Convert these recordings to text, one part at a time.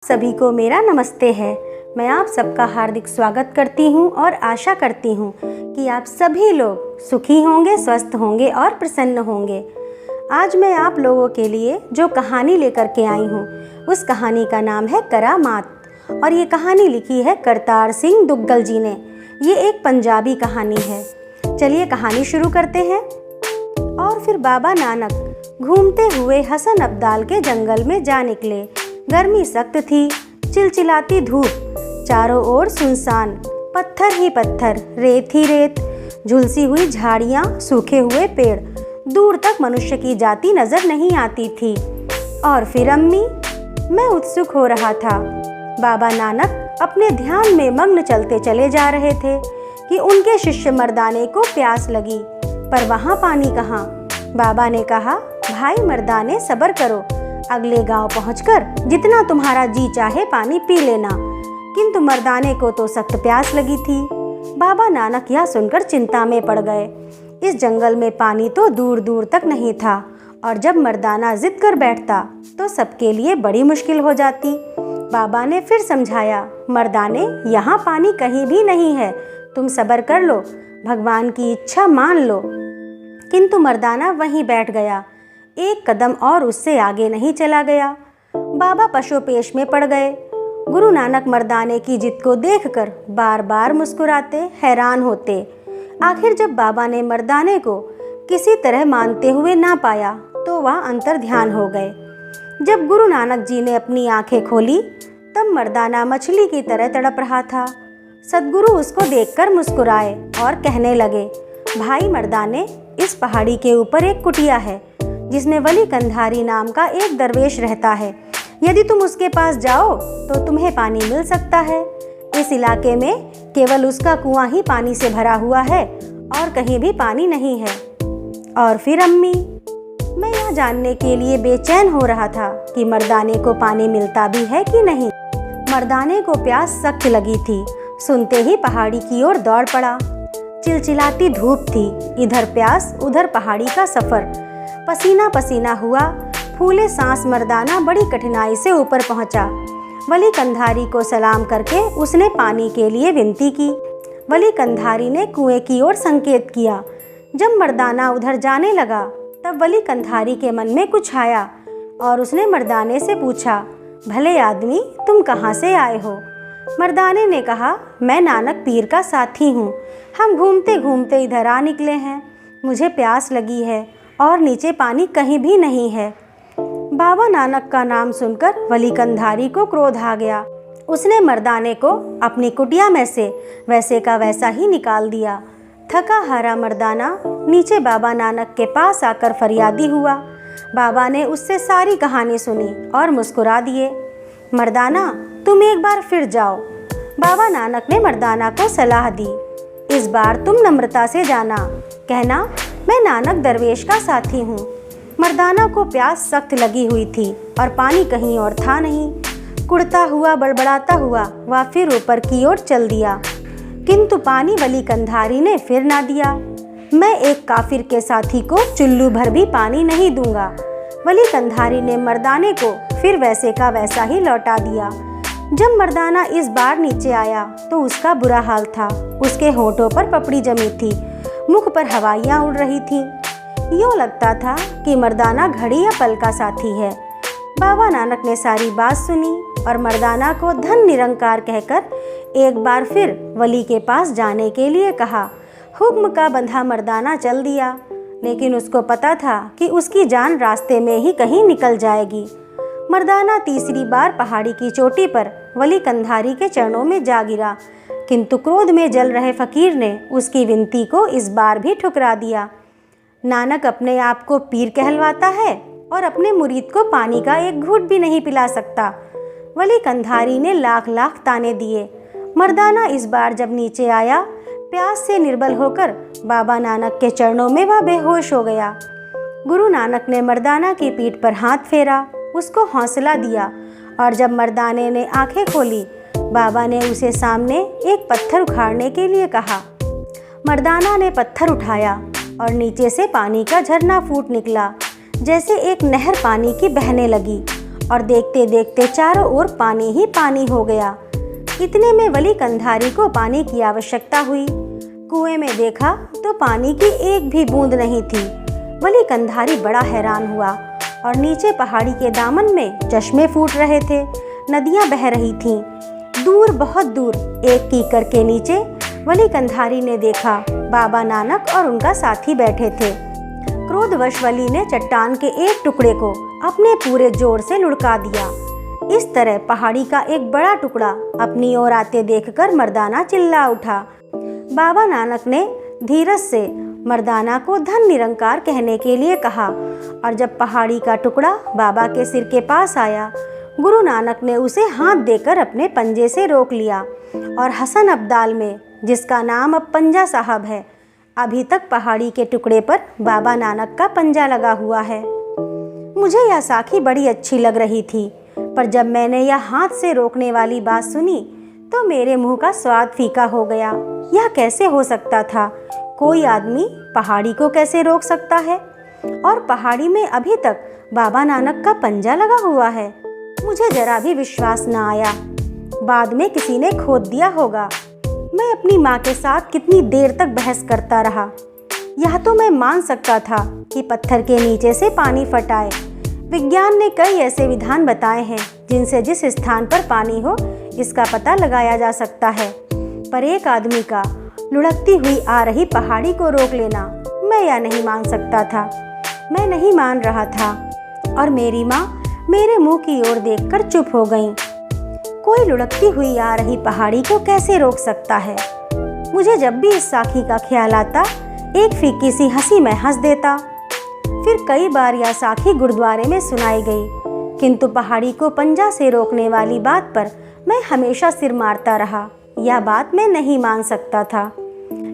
सभी को मेरा नमस्ते है। मैं आप सबका हार्दिक स्वागत करती हूँ और आशा करती हूँ कि आप सभी लोग सुखी होंगे, स्वस्थ होंगे और प्रसन्न होंगे। आज मैं आप लोगों के लिए जो कहानी लेकर के आई हूँ उस कहानी का नाम है करामात और ये कहानी लिखी है करतार सिंह दुग्गल जी ने। ये एक पंजाबी कहानी है। चलिए कहानी शुरू करते हैं। और फिर बाबा नानक घूमते हुए हसन अब्दाल के जंगल में जा निकले। गर्मी सख्त थी, चिलचिलाती धूप, चारों ओर सुनसान, पत्थर ही पत्थर, रेत ही रेत, झुलसी हुई झाड़ियाँ, सूखे हुए पेड़, दूर तक मनुष्य की जाति नजर नहीं आती थी। और फिर अम्मी, मैं उत्सुक हो रहा था। बाबा नानक अपने ध्यान में मग्न चलते चले जा रहे थे कि उनके शिष्य मर्दाने को प्यास लगी, पर वहाँ पानी कहाँ। बाबा ने कहा, भाई मर्दाने सब्र करो, अगले गांव पहुंचकर जितना तुम्हारा जी चाहे पानी पी लेना। किंतु मर्दाने को तो सख्त प्यास लगी थी। बाबा नानक यह सुनकर चिंता में पड़ गए। इस जंगल में पानी तो दूर दूर तक नहीं था और जब मर्दाना जिद कर बैठता तो सबके लिए बड़ी मुश्किल हो जाती। बाबा ने फिर समझाया, मर्दाने यहाँ पानी कहीं भी नहीं है, तुम सब्र कर लो, भगवान की इच्छा मान लो। किंतु मर्दाना वहीं बैठ गया, एक कदम और उससे आगे नहीं चला गया। बाबा पशुपेश में पड़ गए। गुरु नानक मर्दाने की जिद को देखकर बार बार मुस्कुराते, हैरान होते। आखिर जब बाबा ने मर्दाने को किसी तरह मानते हुए ना पाया तो वह अंतर ध्यान हो गए। जब गुरु नानक जी ने अपनी आंखें खोली तब मर्दाना मछली की तरह तड़प रहा था। सद्गुरु उसको देखकर मुस्कुराए और कहने लगे, भाई मर्दाने, इस पहाड़ी के ऊपर एक कुटिया है जिसमें वली कंधारी नाम का एक दरवेश रहता है। यदि तुम उसके पास जाओ तो तुम्हें पानी मिल सकता है। इस इलाके में केवल उसका कुआं ही पानी से भरा हुआ है और कहीं भी पानी नहीं है। और फिर अम्मी, मैं यह जानने के लिए बेचैन हो रहा था कि मर्दाने को पानी मिलता भी है कि नहीं। मर्दाने को प्यास सख्त लगी थी। सुनते ही पहाड़ी की ओर दौड़ पड़ा। चिलचिलाती धूप थी, इधर प्यास उधर पहाड़ी का सफर। पसीना पसीना हुआ, फूले सांस मर्दाना बड़ी कठिनाई से ऊपर पहुंचा। वली कंधारी को सलाम करके उसने पानी के लिए विनती की। वली कंधारी ने कुएं की ओर संकेत किया। जब मर्दाना उधर जाने लगा तब वली कंधारी के मन में कुछ आया और उसने मर्दाने से पूछा, भले आदमी, तुम कहाँ से आए हो। मर्दाने ने कहा, मैं नानक पीर का साथी हूँ, हम घूमते घूमते इधर आ निकले हैं। मुझे प्यास लगी है और नीचे पानी कहीं भी नहीं है। बाबा नानक का नाम सुनकर वली कंधारी को क्रोध आ गया। उसने मर्दाने को अपनी कुटिया में से वैसे का वैसा ही निकाल दिया। थका हारा मर्दाना नीचे बाबा नानक के पास आकर फरियादी हुआ। बाबा ने उससे सारी कहानी सुनी और मुस्कुरा दिए। मर्दाना, तुम एक बार फिर जाओ। बाबा नानक ने मर्दाना को सलाह दी, इस बार तुम नम्रता से जाना, कहना, मैं नानक दरवेश का साथी हूँ। मर्दाना को प्यास सख्त लगी हुई थी और पानी कहीं और था नहीं। कुड़ता हुआ, बड़बड़ाता हुआ वह फिर ऊपर की ओर चल दिया, किंतु पानी वली कंधारी ने फिर ना दिया। मैं एक काफिर के साथी को चुल्लू भर भी पानी नहीं दूंगा। वली कंधारी ने मर्दाने को फिर वैसे का वैसा ही लौटा दिया। जब मर्दाना इस बार नीचे आया तो उसका बुरा हाल था। उसके होठों पर पपड़ी जमी थी, मुख पर हवाइयाँ उड़ रही थीं। यूँ लगता था कि मर्दाना घड़ी या पल का साथी है। बाबा नानक ने सारी बात सुनी और मर्दाना को धन निरंकार कहकर एक बार फिर वली के पास जाने के लिए कहा। हुक्म का बंधा मर्दाना चल दिया, लेकिन उसको पता था कि उसकी जान रास्ते में ही कहीं निकल जाएगी। मर्दाना तीसरी बार पहाड़ी की चोटी पर वली कंधारी के चरणों में जा गिरा, किंतु क्रोध में जल रहे फकीर ने उसकी विनती को इस बार भी ठुकरा दिया। नानक अपने आप को पीर कहलवाता है और अपने मुरीद को पानी का एक घूंट भी नहीं पिला सकता। वली कंधारी ने लाख लाख ताने दिए। मर्दाना इस बार जब नीचे आया, प्यास से निर्बल होकर बाबा नानक के चरणों में वह बेहोश हो गया। गुरु नानक ने मर्दाना की पीठ पर हाथ फेरा, उसको हौसला दिया और जब मर्दाने ने आंखें खोली, बाबा ने उसे सामने एक पत्थर उखाड़ने के लिए कहा। मर्दाना ने पत्थर उठाया और नीचे से पानी का झरना फूट निकला, जैसे एक नहर पानी की बहने लगी और देखते देखते चारों ओर पानी ही पानी हो गया। इतने में वली कंधारी को पानी की आवश्यकता हुई। कुएं में देखा तो पानी की एक भी बूंद नहीं थी। वली कंधारी बड़ा हैरान हुआ और नीचे पहाड़ी के दामन में चश्मे फूट रहे थे, नदियां बह रही थीं। दूर, बहुत दूर, एक कीकर के नीचे वली कंधारी ने देखा बाबा नानक और उनका साथी बैठे थे। क्रोधवश वली ने चट्टान के एक टुकड़े को अपने पूरे जोर से लुढ़का दिया। इस तरह पहाड़ी का एक बड़ा टुकड़ा अपनी ओर आते देखकर मर्दाना चिल्ला उठा। बाबा नानक ने धीरज से मर्दाना को धन निरंकार कहने के लिए कहा और जब पहाड़ी का टुकड़ा बाबा के सिर के पास आया, गुरु नानक ने उसे हाथ देकर अपने पंजे से रोक लिया और हसन अब्दाल में, जिसका नाम अब पंजा साहब है, अभी तक पहाड़ी के टुकड़े पर बाबा नानक का पंजा लगा हुआ है। मुझे यह साखी बड़ी अच्छी लग रही थी, पर जब मैंने यह हाथ से रोकने वाली बात सुनी तो मेरे मुंह का स्वाद फीका हो गया। यह कैसे हो सकता था? कोई आदमी पहाड़ी को कैसे रोक सकता है? और पहाड़ी में अभी तक बाबा नानक का पंजा लगा हुआ है। मुझे जरा भी विश्वास न आया। बाद में किसी ने खोद दिया होगा। मैं अपनी माँ के साथ कितनी देर तक बहस करता रहा। यह तो मैं मान सकता था कि पत्थर के नीचे से पानी फटाए। विज्ञान ने कई ऐसे विधान बताए हैं जिनसे जिस स्थान पर पानी हो इसका पता लगाया जा सकता है, पर एक आदमी का लुढ़कती हुई आ रही पहाड़ी को रोक लेना, मैं यह नहीं मान सकता था। मैं नहीं मान रहा था और मेरी माँ मेरे मुंह की ओर देखकर चुप हो गईं। कोई लुढ़कती हुई आ रही पहाड़ी को कैसे रोक सकता है? मुझे जब भी इस साखी का ख्याल आता, एक फीकी सी हंसी मैं हंस देता। फिर कई बार यह साखी गुरुद्वारे में सुनाई गई, किंतु पहाड़ी को पंजा से रोकने वाली बात पर मैं हमेशा सिर मारता रहा। यह बात मैं नहीं मान सकता था।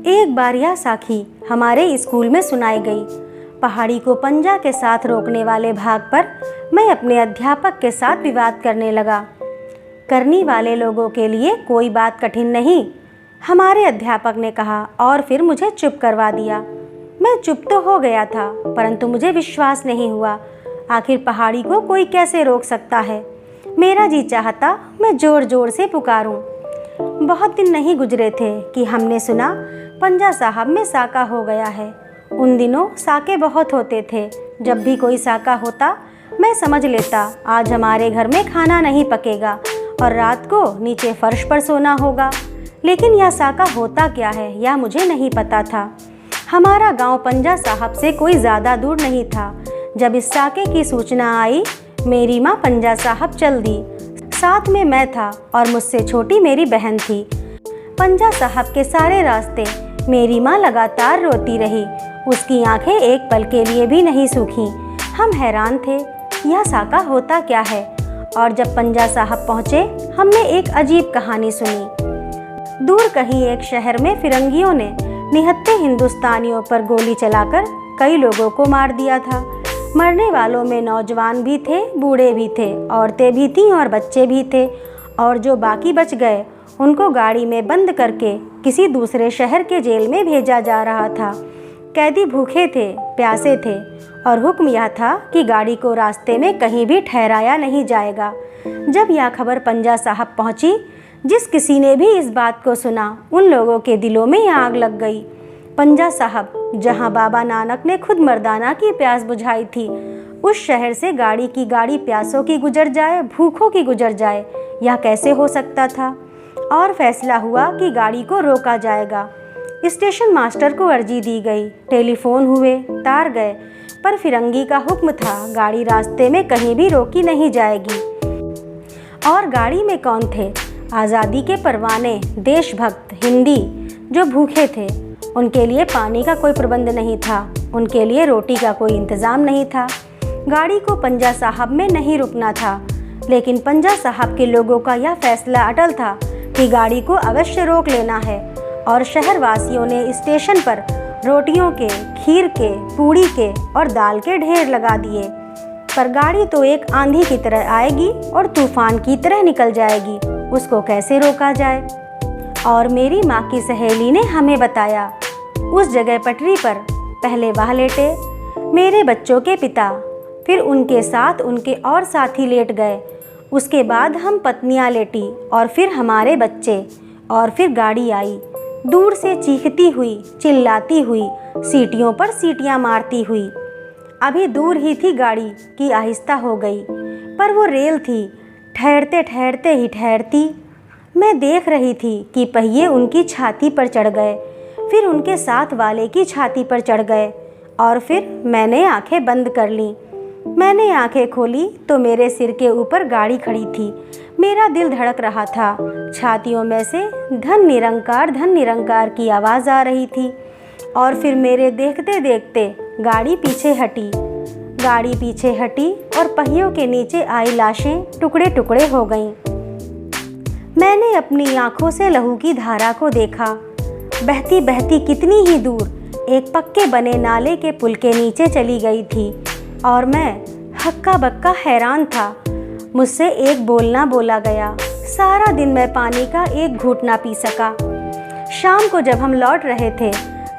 एक बार यह साखी हमारे स्कूल में सुनाई गई। पहाड़ी को पंजा के साथ रोकने वाले भाग पर मैं अपने अध्यापक के साथ विवाद करने लगा। करने वाले लोगों के लिए कोई बात कठिन नहीं, हमारे अध्यापक ने कहा, और फिर मुझे चुप करवा दिया। मैं चुप तो हो गया था, परंतु मुझे विश्वास नहीं हुआ। आखिर पहाड़ी को कोई कैसे रोक सकता है? मेरा जी चाहता मैं जोर जोर से पुकारूं। बहुत दिन नहीं गुजरे थे कि हमने सुना पंजा साहब में साका हो गया है। उन दिनों साके बहुत होते थे। जब भी कोई साका होता मैं समझ लेता आज हमारे घर में खाना नहीं पकेगा और रात को नीचे फर्श पर सोना होगा। लेकिन यह साका होता क्या है यह मुझे नहीं पता था। हमारा गांव पंजा साहब से कोई ज़्यादा दूर नहीं था। जब इस साके की सूचना आई, मेरी माँ पंजा साहब चल दी। साथ में मैं था और मुझसे छोटी मेरी बहन थी। पंजा साहब के सारे रास्ते मेरी माँ लगातार रोती रही। उसकी आंखें एक पल के लिए भी नहीं सूखीं। हम हैरान थे, यह साका होता क्या है? और जब पंजा साहब पहुँचे, हमने एक अजीब कहानी सुनी। दूर कहीं एक शहर में फिरंगियों ने निहत्थे हिंदुस्तानियों पर गोली चलाकर कई लोगों को मार दिया था। मरने वालों में नौजवान भी थे, बूढ़े भी थे, औरतें भी थीं और बच्चे भी थे। और जो बाकी बच गए उनको गाड़ी में बंद करके किसी दूसरे शहर के जेल में भेजा जा रहा था। कैदी भूखे थे, प्यासे थे और हुक्म यह था कि गाड़ी को रास्ते में कहीं भी ठहराया नहीं जाएगा। जब यह खबर पंजा साहब पहुंची, जिस किसी ने भी इस बात को सुना, उन लोगों के दिलों में आग लग गई। पंजा साहब, जहां बाबा नानक ने खुद मर्दाना की प्यास बुझाई थी, उस शहर से गाड़ी की गाड़ी प्यासों की गुजर जाए, भूखों की गुजर जाए, यह कैसे हो सकता था? और फैसला हुआ कि गाड़ी को रोका जाएगा। स्टेशन मास्टर को अर्जी दी गई, टेलीफोन हुए, तार गए, पर फिरंगी का हुक्म था गाड़ी रास्ते में कहीं भी रोकी नहीं जाएगी। और गाड़ी में कौन थे? आज़ादी के परवाने, देशभक्त हिंदी जो भूखे थे। उनके लिए पानी का कोई प्रबंध नहीं था, उनके लिए रोटी का कोई इंतज़ाम नहीं था। गाड़ी को पंजा साहब में नहीं रुकना था, लेकिन पंजा साहब के लोगों का यह फैसला अटल था कि गाड़ी को अवश्य रोक लेना है। और शहरवासियों ने स्टेशन पर रोटियों के, खीर के, पूड़ी के और दाल के ढेर लगा दिए। पर गाड़ी तो एक आंधी की तरह आएगी और तूफान की तरह निकल जाएगी, उसको कैसे रोका जाए? और मेरी माँ की सहेली ने हमें बताया, उस जगह पटरी पर पहले वह लेटे, मेरे बच्चों के पिता, फिर उनके साथ उनके और साथी लेट गए। उसके बाद हम पत्नियां लेटी और फिर हमारे बच्चे, और फिर गाड़ी आई, दूर से चीखती हुई, चिल्लाती हुई, सीटियों पर सीटियां मारती हुई। अभी दूर ही थी गाड़ी कि आहिस्ता हो गई, पर वो रेल थी, ठहरते ठहरते ही ठहरती। मैं देख रही थी कि पहिए उनकी छाती पर चढ़ गए, फिर उनके साथ वाले की छाती पर चढ़ गए, और फिर मैंने आंखें बंद कर लीं। मैंने आंखें खोली तो मेरे सिर के ऊपर गाड़ी खड़ी थी। मेरा दिल धड़क रहा था। छातियों में से धन निरंकार की आवाज़ आ रही थी। और फिर मेरे देखते देखते गाड़ी पीछे हटी और पहियों के नीचे आई लाशें टुकड़े टुकड़े हो गईं। मैंने अपनी आंखों से लहू की धारा को देखा, बहती बहती कितनी ही दूर एक पक्के बने नाले के पुल के नीचे चली गई थी। और मैं हक्का बक्का हैरान था। मुझसे एक बोल ना बोला गया। सारा दिन मैं पानी का एक घूंट ना पी सका। शाम को जब हम लौट रहे थे,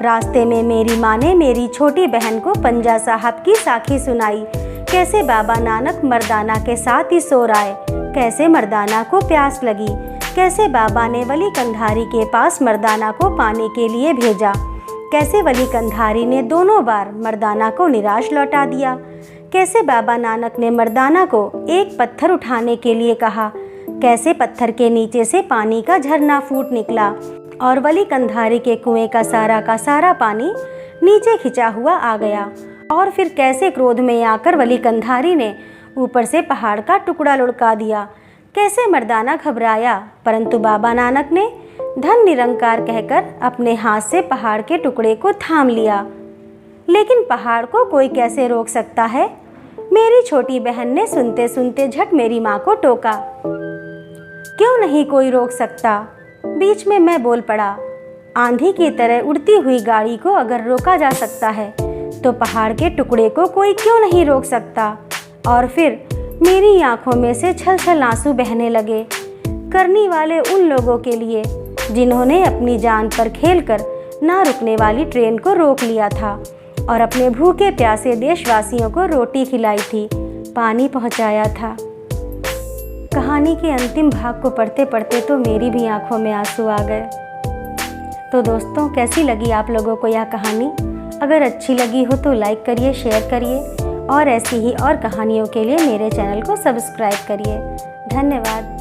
रास्ते में मेरी माँ ने मेरी छोटी बहन को पंजा साहब की साखी सुनाई। कैसे बाबा नानक मर्दाना के साथ ही सो आए, कैसे मर्दाना को प्यास लगी, कैसे बाबा ने वली कंधारी के पास मर्दाना को पानी के लिए भेजा, कैसे वली कंधारी ने दोनों बार मर्दाना को निराश लौटा दिया, कैसे बाबा नानक ने मर्दाना को एक पत्थर उठाने के लिए कहा, कैसे पत्थर के नीचे से पानी का झरना फूट निकला और वली कंधारी के कुएं का सारा पानी नीचे खिंचा हुआ आ गया। और फिर कैसे क्रोध में आकर वली कंधारी ने ऊपर से पहाड़ का टुकड़ा लुढ़का दिया। कैसे मर्दाना घबराया, परंतु बाबा नानक ने धन निरंकार कहकर अपने हाथ से पहाड़ के टुकड़े को थाम लिया। लेकिन पहाड़ को कोई कैसे रोक सकता है? मेरी छोटी बहन ने सुनते सुनते झट मेरी माँ को टोका। क्यों नहीं कोई रोक सकता? बीच में मैं बोल पड़ा, आंधी की तरह उड़ती हुई गाड़ी को अगर रोका जा सकता है तो पहाड़ के टुकड़े को कोई क्यों नहीं रोक सकता? और फिर मेरी आंखों में से छल छल आंसू बहने लगे, करने वाले उन लोगों के लिए जिन्होंने अपनी जान पर खेलकर ना रुकने वाली ट्रेन को रोक लिया था और अपने भूखे प्यासे देशवासियों को रोटी खिलाई थी, पानी पहुंचाया था। कहानी के अंतिम भाग को पढ़ते पढ़ते तो मेरी भी आंखों में आंसू आ गए। तो दोस्तों, कैसी लगी आप लोगों को यह कहानी? अगर अच्छी लगी हो तो लाइक करिए, शेयर करिए और ऐसी ही और कहानियों के लिए मेरे चैनल को सब्सक्राइब करिए। धन्यवाद।